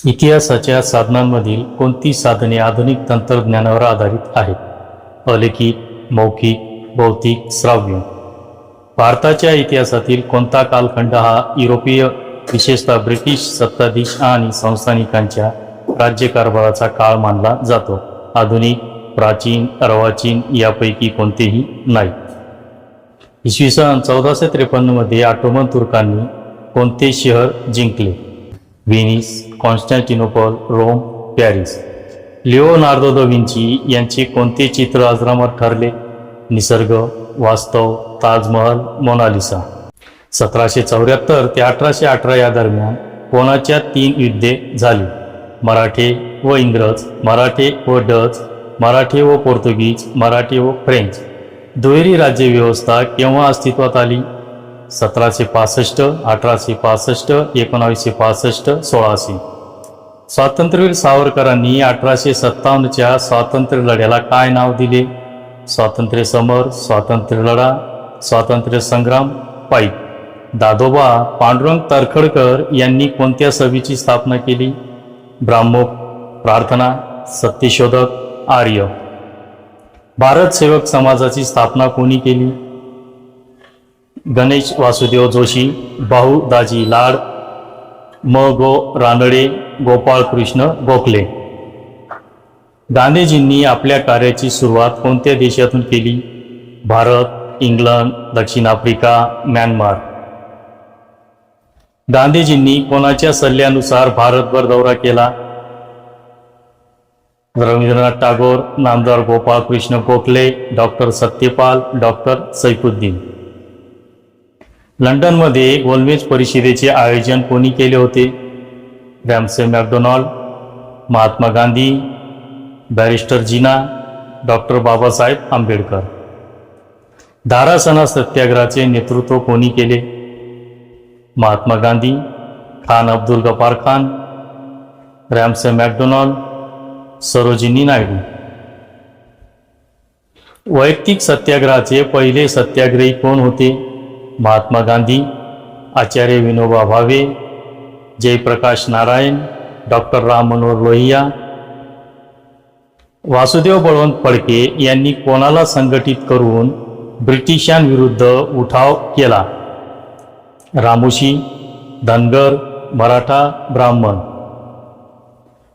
इतिहासाच्या साधनांमधील कोणती साधने आधुनिक तंत्रज्ञानावर आधारित आहेत? अलिखित, मौखिक, भौतिक, श्राव्य. भारताच्या इतिहासातील कोणता कालखंड हा युरोपीय, विशेषतः ब्रिटिश सत्ताधीश आणि संस्थानिकांच्या राज्यकारभाराचा काळ मानला जातो? आधुनिक, प्राचीन, अर्वाचीन यापैकी कोणतेही नाही. इसवी सन 1453 मध्ये ऑटोमन तुर्कांनी कोणते शहर जिंकले? Venice, Constantinople, Rome, Paris. Leonardo da Vinci यांचे कोणते चित्र अजरामर ठरले? निसर्ग, वास्तव, ताजमहल, मोनालिसा. 1774 ते 1818 या दरम्यान कोणाच्या 3 युद्धे झाली? मराठे व इंग्रज, मराठे व डच, मराठे व पोर्तुगीज, मराठे व फ्रेंच. दुहेरी राज्यव्यवस्था केव्हा अस्तित्वात आली? 1765, 1865, 1965, 1600. स्वातंत्र्यवीर सावरकरांनी 1857च्या स्वातंत्र्य लढ्याला काय नाव दिले? स्वातंत्र्य समर, स्वातंत्र्य लढा, स्वातंत्र्य संग्राम, पाईक. दादोबा पांडुरंग तर्खडकर यांनी कोणत्या सभेची स्थापना केली? ब्राह्मो, प्रार्थना, सत्यशोधक, आर्य. भारत सेवक समाजाची स्थापना कोणी केली? गणेश वासुदेव जोशी, भाऊ दाजी लाड, म. गो. रानडे, गोपाळ कृष्ण गोखले. गांधीजींनी आपल्या कार्याची सुरुवात कोणत्या देशातून केली? भारत, इंग्लंड, दक्षिण आफ्रिका, म्यानमार. गांधीजींनी कोणाच्या सल्ल्यानुसार भारतभर दौरा केला? रवींद्रनाथ टागोर, नामदार गोपाळ कृष्ण गोखले, डॉक्टर सत्यपाल, डॉक्टर सैफुद्दीन. लंडनमध्ये गोलमेज परिषदेचे आयोजन कोणी केले होते? Ramsay McDonald, Mahatma Gandhi, barrister जिना, डॉक्टर बाबासाहेब आंबेडकर. धारासणा सत्याग्रहाचे नेतृत्व कोणी केले? Mahatma Gandhi, Khan Abdul Ghaffar Khan, Ramsay McDonald, Sarojini Naidu. वैयक्तिक सत्याग्रहाचे पहिले सत्याग्रही कोण होते? महात्मा गांधी, आचार्य विनोबा भावे, जयप्रकाश नारायण, डॉक्टर राम मनोहर लोहिया. वासुदेव बळवंत फडके यांनी कोणाला संघटित करून ब्रिटिशांविरुद्ध उठाव केला? रामोशी, धनगर, मराठा, ब्राह्मण.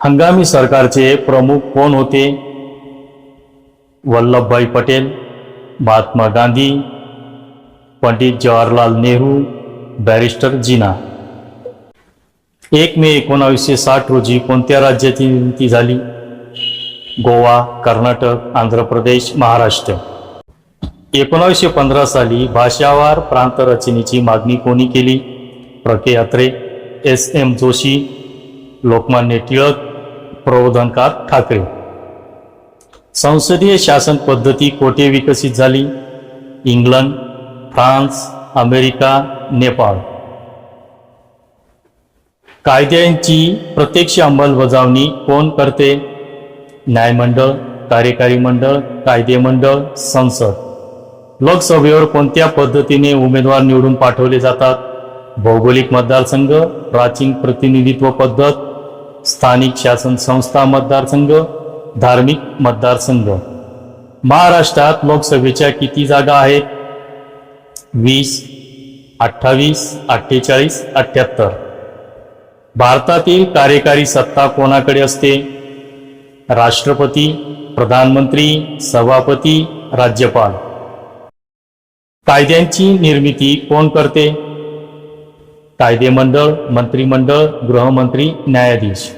हंगामी सरकारचे प्रमुख कोण होते? वल्लभभाई पटेल, महात्मा गांधी, पंडित जवाहरलाल नेहरू, बॅरिस्टर जिना. 1 मे 1960 रोजी कोणत्या राज्याची निर्मिती झाली? गोवा, कर्नाटक, आंध्र प्रदेश, महाराष्ट्र. 1915 साली भाषावार प्रांत रचनेची मागणी कोणी केली? प्रके अत्रे, एस. एम. जोशी, लोकमान्य टिळक, प्रबोधनकार ठाकरे. संसदीय शासन पद्धती कोठे विकसित झाली? England, France, America, Nepal. कायद्यांची प्रत्यक्ष अंमलबजावणी कोण करते? न्यायमंडळ, कार्यकारी मंडळ, कायदे मंडळ, संसद. लोकसभेवर कोणत्या पद्धतीने उमेदवार निवडून पाठवले जातात? भौगोलिक मतदारसंघ, प्राचीन प्रतिनिधित्व पद्धत, स्थानिक शासन संस्था मतदारसंघ, धार्मिक मतदारसंघ. महाराष्ट्रात लोकसभेच्या किती जागा आहेत? 20, 28, 48, 78. भारतातील कार्यकारी सत्ता कोणाकडे असते? राष्ट्रपती, प्रधानमंत्री, सभापती, राज्यपाल. कायद्यांची निर्मिती कोण करते? कायदेमंडळ, मंत्रिमंडळ, गृहमंत्री, न्यायाधीश.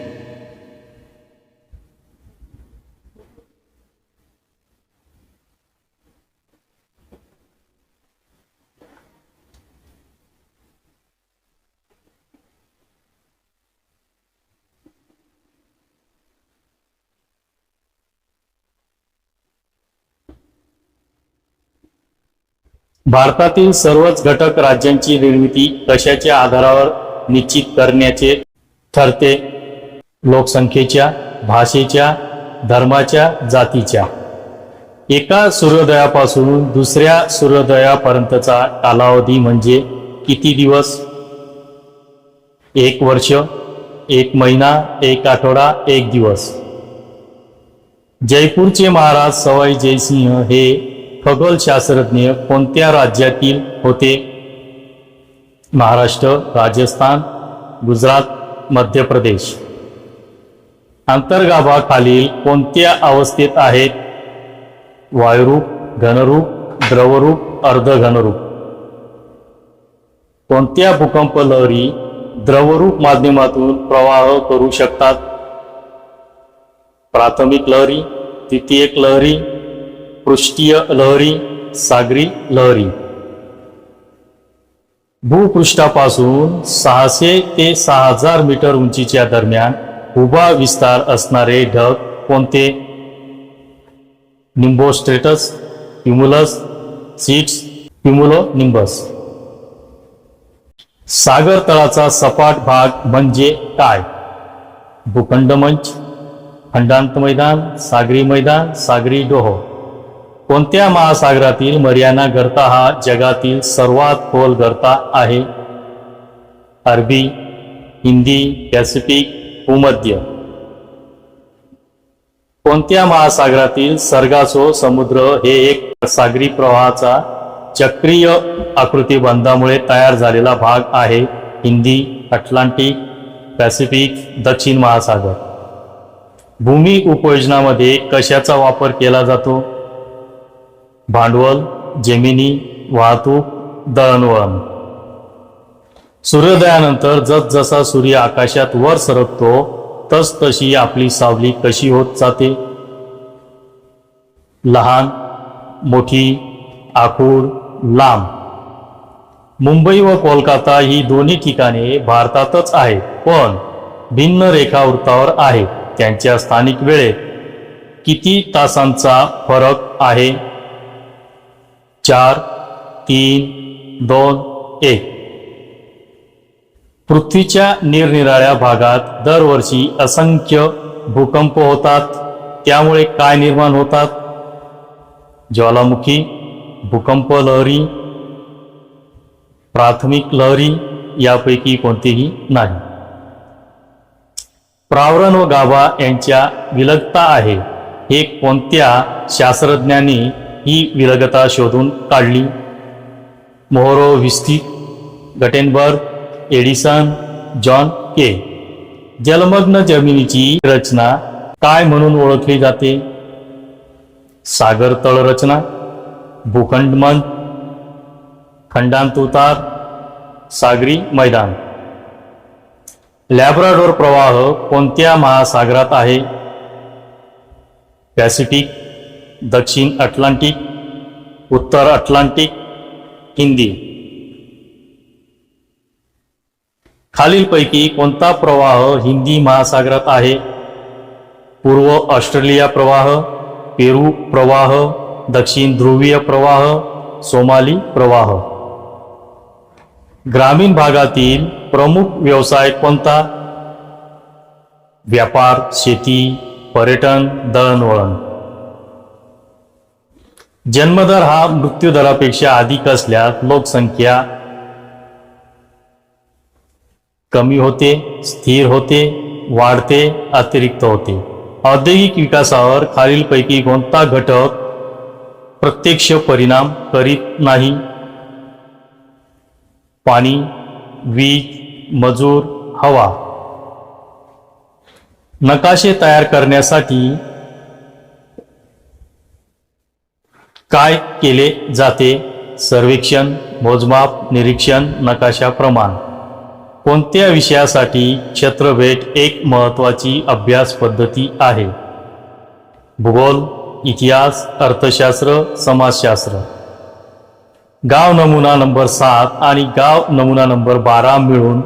भारतातील सर्वच घटक राज्यांची निर्मिती कशाच्या आधारावर निश्चित करण्याचे ठरते? लोकसंख्येच्या, भाषेच्या, धर्माच्या, जातीच्या. एका सूर्योदयापासून दुसऱ्या सूर्योदयापर्यंतचा कालावधी म्हणजे किती दिवस? 1 वर्ष, 1 महिना, 1 आठवडा, 1 दिवस. जयपूरचे महाराज सवाई जयसिंह हे खगोलशास्त्रज्ञ कोणत्या राज्यातील होते? महाराष्ट्र, राजस्थान, गुजरात, मध्य प्रदेश. अंतर्गाभा खालील कोणत्या अवस्थेत आहेत? वायुरूप, घनरूप, द्रवरूप, अर्धघनरूप. कोणत्या भूकंप लहरी द्रवरूप माध्यमातून प्रवाह करू शकतात? प्राथमिक लहरी, द्वितीयक लहरी, पृष्ठीय लहरी, सागरी लहरी. भूपृष्ठापासून 600 ते 6000 मीटर उंचीच्या दरम्यान उभा विस्तार असणारे ढग कोणते? निम्बोस्ट्रेटस, क्युमुलस, सीट्स, क्युमुलोनिंबस. सागर तळाचा सपाट भाग म्हणजे काय? भूखंड मंच, खंडांत मैदान, सागरी मैदान, सागरी डोह. कोणत्या महासागरातील मरियाना गर्ता हा जगातील सर्वात खोल गर्ता आहे? अरबी, हिंदी, पॅसिफिक, भूमध्य. कोणत्या महासागरातील सर्गासो समुद्र हे एक सागरी प्रवाहाचा चक्रीय आकृतिबंधामुळे तयार झालेला भाग आहे? हिंदी, अटलांटिक, पॅसिफिक, दक्षिण महासागर. भूमी उपयोजनामध्ये कशाचा वापर केला जातो? भांडवल, जमिनी, वाहतूक, दळणवळण. सूर्योदयानंतर जसजसा सूर्य आकाशात वर सरकतो तसतशी आपली सावली कशी होत जाते? लहान, मोठी, आखूड, लांब. मुंबई व कोलकाता ही दोन्ही ठिकाणे भारतातच आहेत, पण भिन्न रेखावृत्तावर आहेत. त्यांच्या स्थानिक वेळेत किती तासांचा फरक आहे? 4, 3, 2, 1. पृथ्वीच्या निरनिराळ्या भागात दरवर्षी असंख्य भूकंप होतात. त्यामुळे काय निर्माण होतात? ज्वालामुखी, भूकंप लहरी, प्राथमिक लहरी, यापैकी कोणतीही नाही. प्रावरण व गाभा यांच्या विलगता आहे. हे कोणत्या शास्त्रज्ञांनी ही विलगता शोधून काढली? मोहोरोव्हिस्की, गटेनबर्ग, एडिसन, जॉन के. जलमग्न जमिनीची रचना काय म्हणून ओळखली जाते? सागर तळ रचना, भूखंड मंच, खंडांत उतार, सागरी मैदान. लॅब्राडोर प्रवाह कोणत्या महासागरात आहे? पॅसिफिक, दक्षिण अटलांटिक, उत्तर अटलांटिक, हिंदी. खालीलपैकी कोणता प्रवाह हिंदी महासागरात आहे? पूर्व ऑस्ट्रेलिया प्रवाह, पेरू प्रवाह, दक्षिण ध्रुवीय प्रवाह, सोमाली प्रवाह. ग्रामीण भागातील प्रमुख व्यवसाय कोणता? व्यापार, शेती, पर्यटन, दळणवळण. जन्मदर हा मृत्यूदरापेक्षा अधिक असल्यास लोकसंख्या कमी होते, स्थिर होते, वाढते, अतिरिक्त होते. औद्योगिक विकासावर खालीलपैकी कोणता घटक प्रत्यक्ष परिणाम करीत नाही? पाणी, वीज, मजूर, हवा. नकाशे तयार करण्यासाठी काय केले जाते? सर्वेक्षण, मोजमाप, निरीक्षण, नकाशा प्रमाण. कोणत्या विषयासाठी क्षेत्रभेट एक महत्त्वाची अभ्यास पद्धती आहे? भूगोल, इतिहास, अर्थशास्त्र, समाजशास्त्र. गाव नमुना नंबर 7 आणि गाव नमुना नंबर 12 मिळून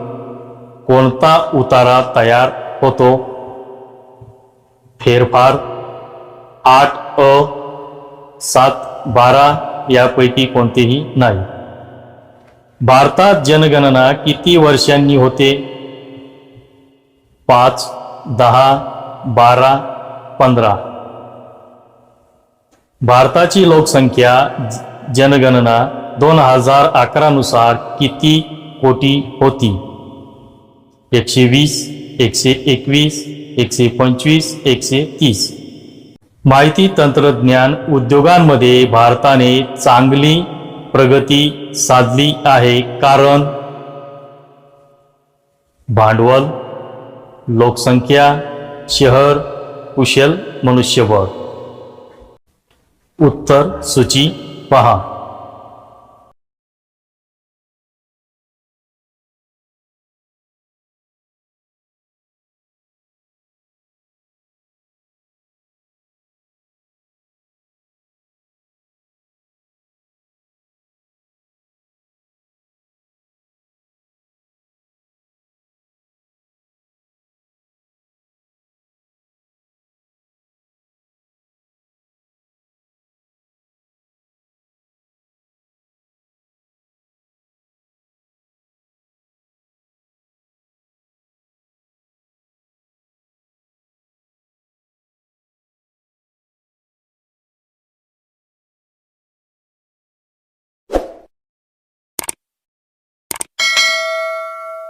कोणता उतारा तयार होतो? फेरफार, 8 अ, 7 12 यापैकी कोणतेही नाही. भारतात जनगणना किती वर्षांनी होते? 5, 10, 12, 15. भारताची लोकसंख्या जनगणना 2011 नुसार किती कोटी होती? 120, 121, 125, 130. माहिती तंत्रज्ञान उद्योगांमध्ये भारताने चांगली प्रगती साधली आहे, कारण भांडवल, लोकसंख्या, शहर, कुशल मनुष्यबळ. उत्तर सूची पहा.